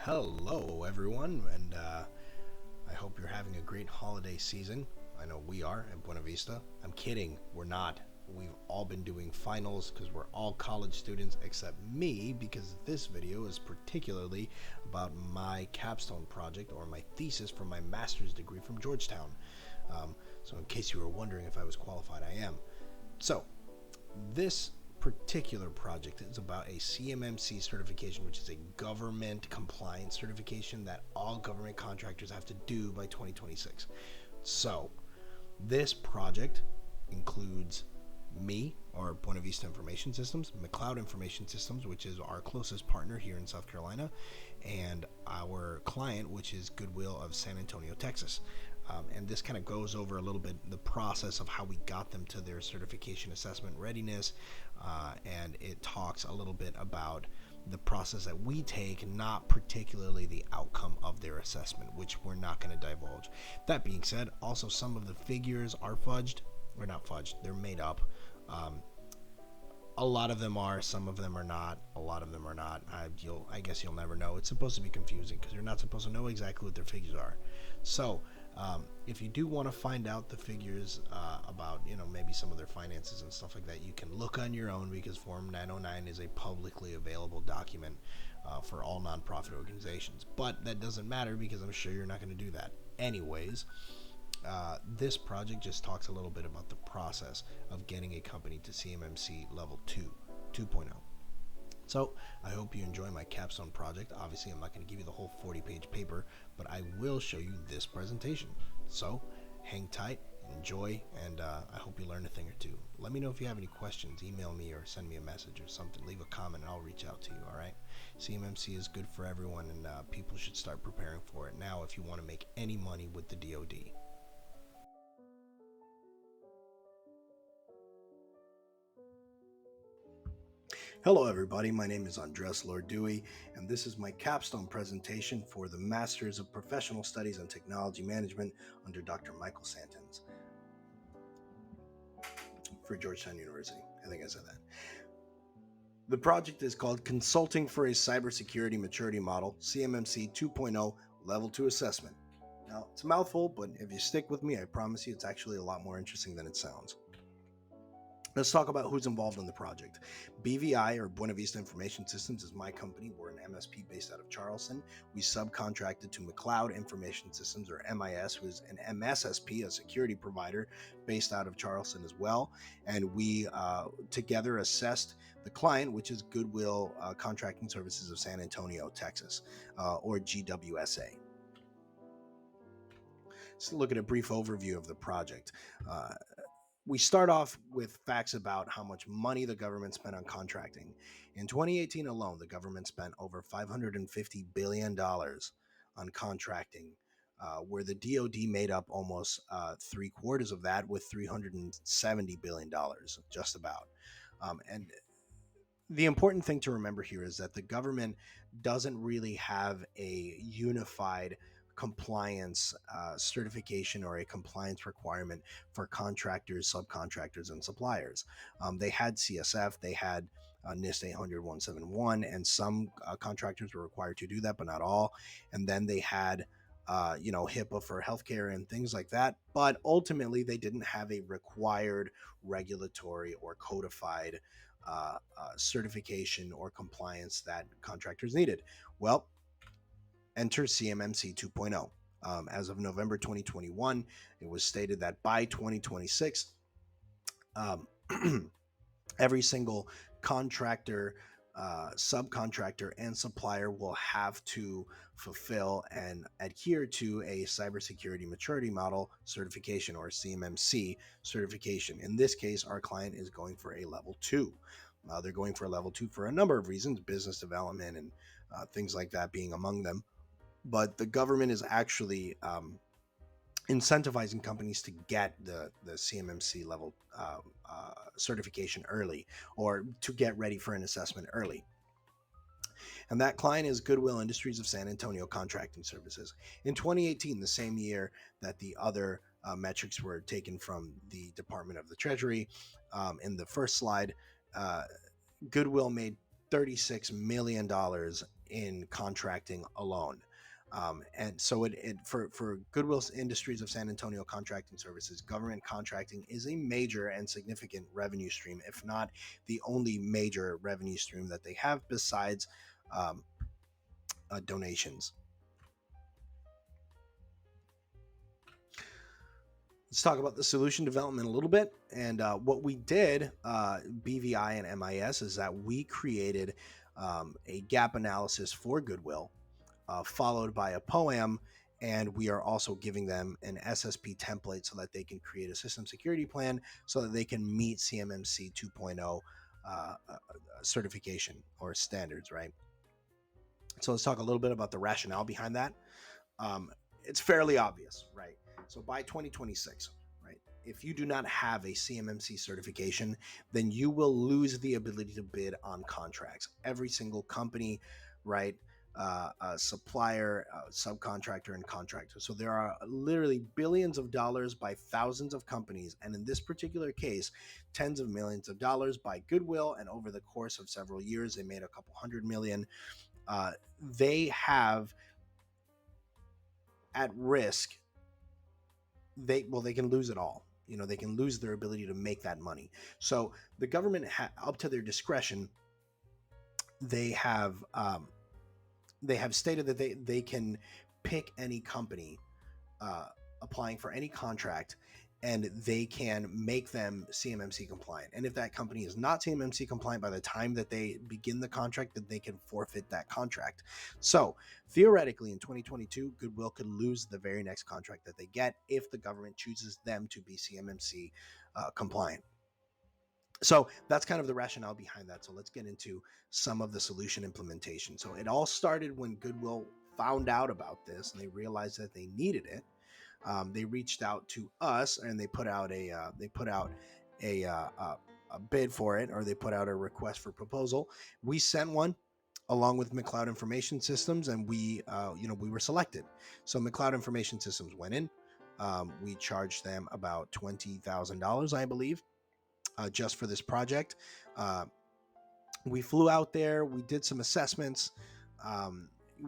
Hello, everyone, and I hope you're having a great holiday season. I know we are at BuenaVista. I'm kidding, we're not. We've all been doing finals because we're all college students except me, because this video is particularly about my capstone project or my thesis for my master's degree from Georgetown. So in case you were wondering if I was qualified, I am. So this particular project is about a CMMC certification, which is a government compliance certification that all government contractors have to do by 2026. So this project includes me, or BuenaVista Information Systems, McLeod Information Systems, which is our closest partner here in South Carolina, and our client, which is Goodwill of San Antonio, Texas. And this kind of goes over a little bit the process of how we got them to their certification assessment readiness, and it talks a little bit about the process that we take, not particularly the outcome of their assessment, which we're not going to divulge. That being said, also some of the figures are fudged, or not fudged, they're made up. A lot of them are, some of them are not, a lot of them are not. I guess you'll never know. It's supposed to be confusing because you're not supposed to know exactly what their figures are. So if you do want to find out the figures about, maybe some of their finances and stuff like that, you can look on your own, because Form 909 is a publicly available document for all nonprofit organizations. But that doesn't matter, because I'm sure you're not going to do that anyways. This project just talks a little bit about the process of getting a company to CMMC level 2.0. So I hope you enjoy my capstone project. Obviously, I'm not going to give you the whole 40-page paper, but I will show you this presentation. So hang tight, enjoy, and I hope you learn a thing or two. Let me know if you have any questions. Email me or send me a message or something. Leave a comment and I'll reach out to you, all right? CMMC is good for everyone, and people should start preparing for it now if you want to make any money with the DoD. Hello everybody, my name is Andres Lord-Dewey, and this is my capstone presentation for the Masters of Professional Studies in Technology Management under Dr. Michael Santens for Georgetown University. I think I said that. The project is called Consulting for a Cybersecurity Maturity Model, CMMC 2.0 Level 2 Assessment. Now, it's a mouthful, but if you stick with me, I promise you it's actually a lot more interesting than it sounds. Let's talk about who's involved in the project. BVI, or BuenaVista Information Systems, is my company. We're an MSP based out of Charleston. We subcontracted to McLeod Information Systems, or MIS, who is an MSSP, a security provider based out of Charleston as well. And we together assessed the client, which is Goodwill Contracting Services of San Antonio, Texas, or GWSA. Let's look at a brief overview of the project. We start off with facts about how much money the government spent on contracting. In 2018 alone, the government spent over $550 billion on contracting, where the DoD made up almost 3/4 of that, with $370 billion, just about. And the important thing to remember here is that the government doesn't really have a unified compliance certification or a compliance requirement for contractors, subcontractors, and suppliers. They had CSF, they had NIST 800-171, and some contractors were required to do that, but not all. And then they had HIPAA for healthcare and things like that. But ultimately, they didn't have a required regulatory or codified certification or compliance that contractors needed. Well, enter CMMC 2.0. As of November 2021, it was stated that by 2026, every single contractor, subcontractor, and supplier will have to fulfill and adhere to a cybersecurity maturity model certification, or CMMC certification. In this case, our client is going for a level 2. They're going for a level 2 for a number of reasons, business development and things like that being among them. But the government is actually incentivizing companies to get the CMMC level certification early, or to get ready for an assessment early. And that client is Goodwill Industries of San Antonio Contracting Services. In 2018, the same year that the other metrics were taken from the Department of the Treasury, in the first slide, Goodwill made $36 million in contracting alone. And so for Goodwill Industries of San Antonio Contracting Services, government contracting is a major and significant revenue stream, if not the only major revenue stream that they have besides donations. Let's talk about the solution development a little bit. And what we did, BVI and MIS, is that we created a gap analysis for Goodwill, followed by a poem. And we are also giving them an SSP template so that they can create a system security plan so that they can meet CMMC 2.0 certification or standards, right? So let's talk a little bit about the rationale behind that. It's fairly obvious, right? So by 2026, right, if you do not have a CMMC certification, then you will lose the ability to bid on contracts. Every single company, right, supplier, subcontractor, and contractor. So there are literally billions of dollars by thousands of companies, and in this particular case, tens of millions of dollars by Goodwill. And over the course of several years, they made a couple $100 million. They have at risk, they can lose it all. They can lose their ability to make that money. So the government, up to their discretion, they have stated that they can pick any company applying for any contract, and they can make them CMMC compliant. And if that company is not CMMC compliant by the time that they begin the contract, then they can forfeit that contract. So theoretically, in 2022, Goodwill could lose the very next contract that they get if the government chooses them to be CMMC compliant. So that's kind of the rationale behind that. So let's get into some of the solution implementation. So it all started when Goodwill found out about this and they realized that they needed it. They reached out to us and they put out a bid for it, or they put out a request for proposal. We sent one along with McLeod Information Systems, and we were selected. So McLeod Information Systems went in. We charged them about $20,000, I believe, just for this project. We flew out there. We did some assessments.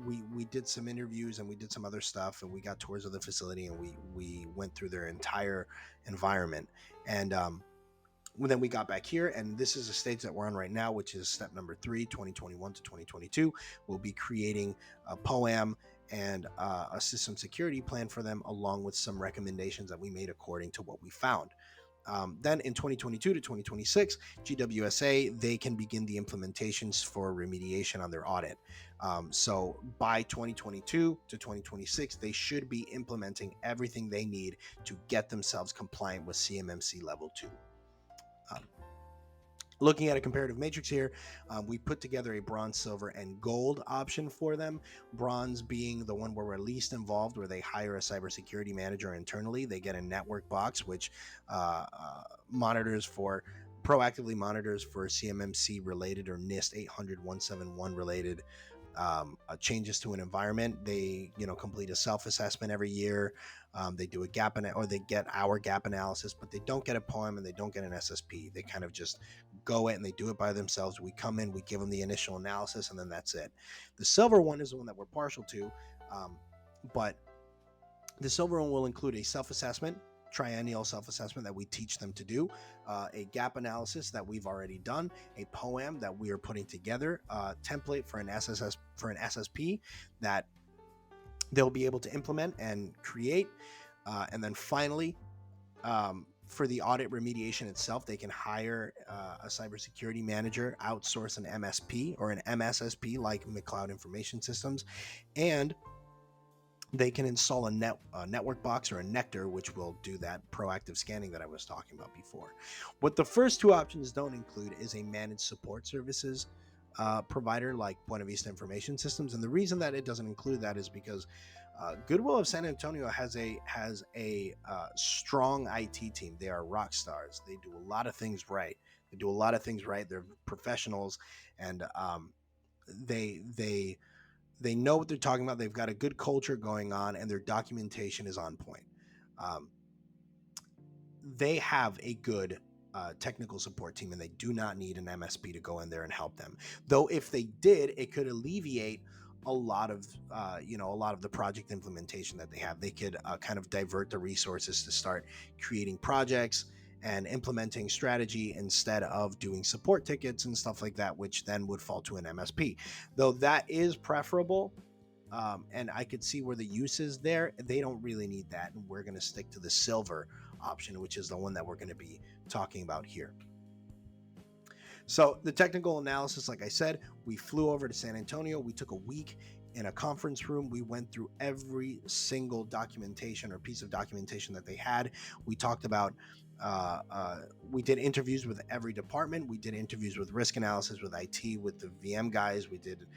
We did some interviews and we did some other stuff, and we got tours of the facility, and we went through their entire environment. And then we got back here, and this is a stage that we're on right now, which is step number 3, 2021 to 2022. We'll be creating a POAM and a system security plan for them, along with some recommendations that we made according to what we found. Then in 2022 to 2026, GWSA, they can begin the implementations for remediation on their audit. So by 2022 to 2026, they should be implementing everything they need to get themselves compliant with CMMC level 2. Looking at a comparative matrix here, we put together a bronze, silver, and gold option for them. Bronze being the one where we're least involved, where they hire a cybersecurity manager internally. They get a network box, which proactively monitors for CMMC related or NIST 800-171 related changes to an environment. They complete a self-assessment every year. They do a gap or they get our gap analysis, but they don't get a poem and they don't get an SSP. They kind of just go it and they do it by themselves. We come in, we give them the initial analysis, and then that's it. The silver one is the one that we're partial to, but the silver one will include a self-assessment, triennial self-assessment that we teach them to do, a gap analysis that we've already done, a POAM that we are putting together, a template for an SSP that they'll be able to implement and create, and then finally, for the audit remediation itself, they can hire a cybersecurity manager, outsource an MSP or an MSSP like McLeod Information Systems, and they can install a network box or a nectar, which will do that proactive scanning that I was talking about before. What the first two options don't include is a managed support services provider like BuenaVista Information Systems. And the reason that it doesn't include that is because Goodwill of San Antonio has a strong IT team. They are rock stars. They do a lot of things right. They're professionals, and they know what they're talking about. They've got a good culture going on, and their documentation is on point. They have a good technical support team, and they do not need an MSP to go in there and help them. Though if they did, it could alleviate a lot of the project implementation that they have. They could kind of divert the resources to start creating projects and implementing strategy instead of doing support tickets and stuff like that, which then would fall to an MSP. Though that is preferable, and I could see where the use is there. They don't really need that, and we're going to stick to the silver option, which is the one that we're going to be talking about here. So the technical analysis, like I said, we flew over to San Antonio. We took a week in a conference room. We went through every single documentation or piece of documentation that they had. We talked about, we did interviews with every department. We did interviews with risk analysis, with IT, with the VM guys. We did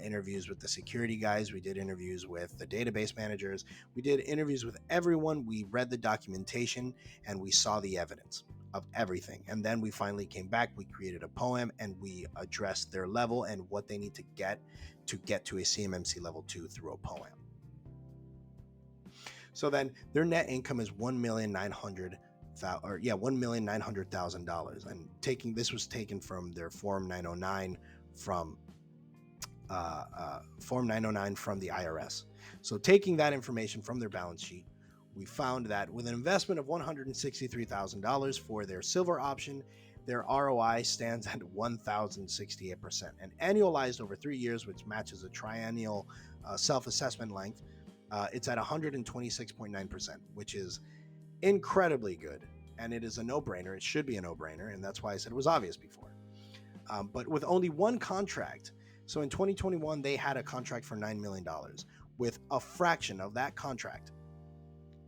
interviews with the security guys. We did interviews with the database managers. We did interviews with everyone. We read the documentation and we saw the evidence of everything. And then we finally came back, we created a poem, and we addressed their level and what they need to get to a CMMC level 2 through a poem. So then their net income is $1,900,000. And this was taken from their Form 909 from Form 909 from the IRS. So taking that information from their balance sheet, we found that with an investment of $163,000 for their silver option, their ROI stands at 1,068%. And annualized over 3 years, which matches a triennial self-assessment length, it's at 126.9%, which is incredibly good. And it is a no-brainer. It should be a no-brainer. And that's why I said it was obvious before. But with only one contract, so in 2021, they had a contract for $9 million. With a fraction of that contract,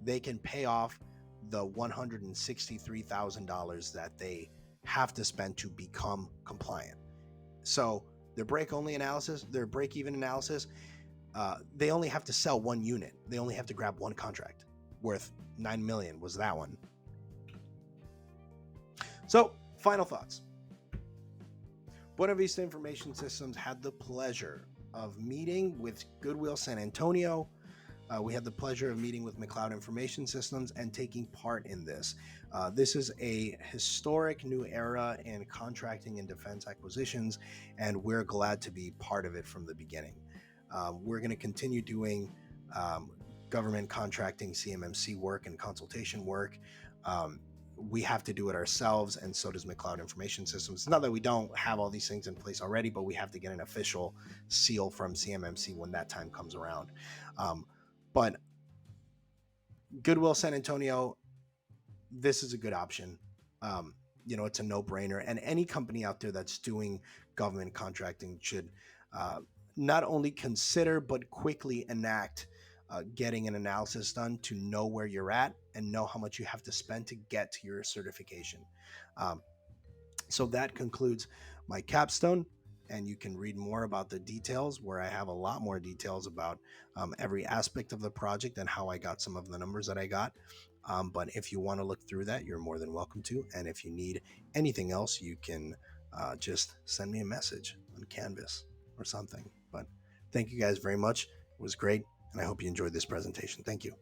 they can pay off the $163,000 that they have to spend to become compliant. So their break-even analysis, they only have to sell one unit. They only have to grab one contract worth $9 million was that one. So final thoughts. BuenaVista Information Systems had the pleasure of meeting with Goodwill San Antonio. We had the pleasure of meeting with McLeod Information Systems and taking part in this. This is a historic new era in contracting and defense acquisitions, and we're glad to be part of it from the beginning. We're going to continue doing government contracting, CMMC work, and consultation work. We have to do it ourselves, and so does McLeod Information Systems. It's not that we don't have all these things in place already, but we have to get an official seal from CMMC when that time comes around. But Goodwill San Antonio, this is a good option. It's a no-brainer. And any company out there that's doing government contracting should not only consider, but quickly enact getting an analysis done to know where you're at and know how much you have to spend to get to your certification. So that concludes my capstone. And you can read more about the details, where I have a lot more details about every aspect of the project and how I got some of the numbers that I got. But if you want to look through that, you're more than welcome to. And if you need anything else, you can just send me a message on Canvas or something. But thank you guys very much. It was great. And I hope you enjoyed this presentation. Thank you.